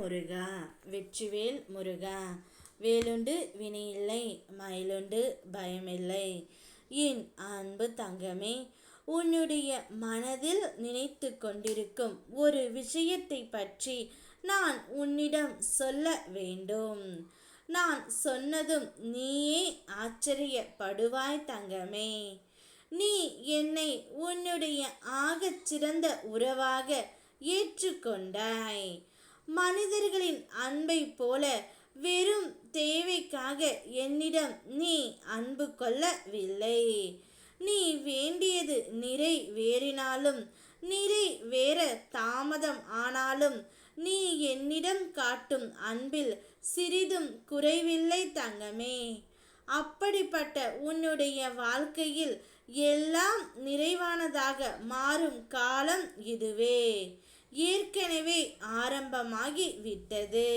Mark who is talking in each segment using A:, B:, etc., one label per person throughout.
A: முருகா. வெற்றிவேல் முருகா. வேலுண்டு வினையில்லை, மயிலுண்டு பயமில்லை. என் அன்பு தங்கமே, உன்னுடைய மனதில் நினைத்து கொண்டிருக்கும் ஒரு விஷயத்தை பற்றி நான் உன்னிடம் சொல்ல வேண்டும். நான் சொன்னதும் நீயே ஆச்சரியப்படுவாய் தங்கமே. நீ என்னை உன்னுடைய ஆகச் சிறந்த உறவாக ஏற்றுக்கொண்டாய். மனிதர்களின் அன்பை போல வெறும் தேவைக்காக என்னிடம் நீ அன்பு கொள்ளவில்லை. நீ வேண்டியது நிறைவேறினாலும் நிறைவேற தாமதம் ஆனாலும் நீ என்னிடம் காட்டும் அன்பில் சிறிதும் குறைவில்லை தங்கமே. அப்படிப்பட்ட உன்னுடைய வாழ்க்கையில் எல்லாம் நிறைவானதாக மாறும் காலம் இதுவே ஏற்கனவே ஆரம்பமாகி விட்டது.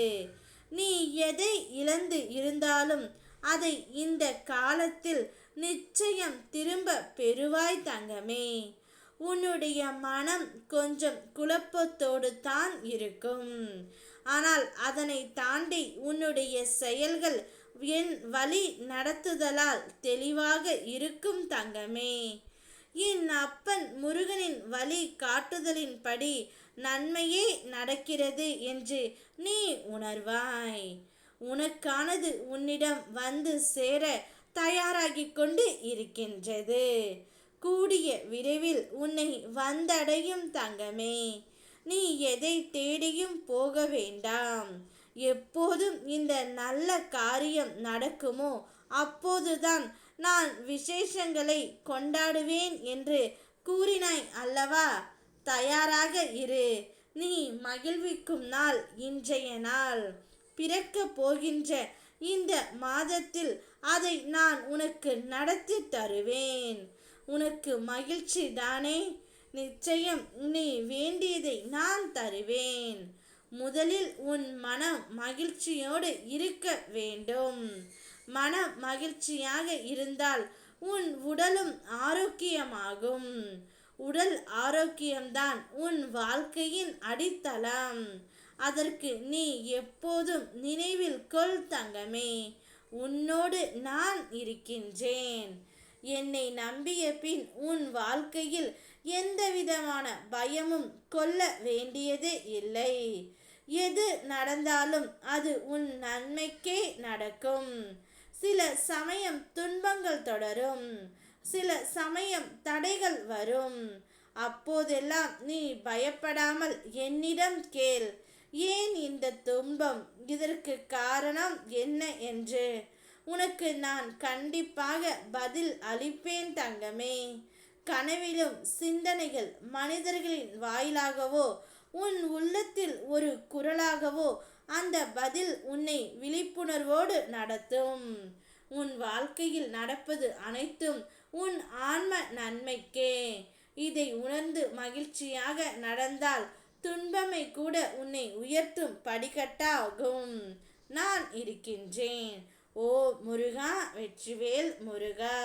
A: நீ எதை இழந்து இருந்தாலும் அதை இந்த காலத்தில் நிச்சயம் திரும்ப பெறுவாய் தங்கமே. உன்னுடைய மனம் கொஞ்சம் குழப்பத்தோடு தான் இருக்கும். ஆனால் அதனை தாண்டி உன்னுடைய செயல்கள் என் வழி நடத்துதலால் தெளிவாக இருக்கும் தங்கமே. என் அப்பன் முருகனின் வழி காட்டுதலின்படி நன்மையே நடக்கிறது என்று நீ உணர்வாய். உனக்கானது உன்னிடம் வந்து சேர தயாராகி கொண்டு இருக்கின்றது. கூடிய விரைவில் உன்னை வந்தடையும் தங்கமே. நீ எதை தேடியும் போக வேண்டாம். எப்போதும் இந்த நல்ல காரியம் நடக்குமோ அப்போதுதான் நான் விசேஷங்களை கொண்டாடுவேன் என்று கூறினாய் அல்லவா? தயாராக இரு. நீ மகிழ்விக்கும் நாள் இன்றைய நாள். பிறக்க போகின்ற இந்த மாதத்தில் அதை நான் உனக்கு நடத்தி தருவேன். உனக்கு மகிழ்ச்சி தானே? நிச்சயம் நீ வேண்டியதை நான் தருவேன். முதலில் உன் மனம் மகிழ்ச்சியோடு இருக்க வேண்டும். மன மகிழ்ச்சியாக இருந்தால் உன் உடலும் ஆரோக்கியமாகும். உடல் ஆரோக்கியம்தான் உன் வாழ்க்கையின் அடித்தளம். அதற்கு நீ எப்போதும் நினைவில் கொள் தங்கமே. உன்னோடு நான் இருக்கின்றேன். என்னை நம்பிய பின் உன் வாழ்க்கையில் எந்தவிதமான பயமும் கொள்ள வேண்டியது இல்லை. எது நடந்தாலும் அது உன் நன்மைக்கே நடக்கும். சில சமயம் துன்பங்கள் தொடரும், சில சமயம் தடைகள் வரும். அப்போதெல்லாம் நீ பயப்படாமல் என்னிடம் கேள். ஏன் இந்த துன்பம், இதற்கு காரணம் என்ன என்று உனக்கு நான் கண்டிப்பாக பதில் அளிப்பேன் தங்கமே. கனவிலும் சிந்தனைகள் மனிதர்களின் வாயிலாகவோ உன் உள்ளத்தில் ஒரு குரலாகவோ அந்த பதில் உன்னை விழிப்புணர்வோடு நடத்தும். உன் வாழ்க்கையில் நடப்பது அனைத்தும் உன் ஆன்ம நன்மைக்கே. இதை உணர்ந்து மகிழ்ச்சியாக நடந்தால் துன்பமை கூட உன்னை உயர்த்தும் படிக்கட்டாகும். நான் இருக்கின்றேன். ஓ முருகா. வெற்றிவேல் முருகா.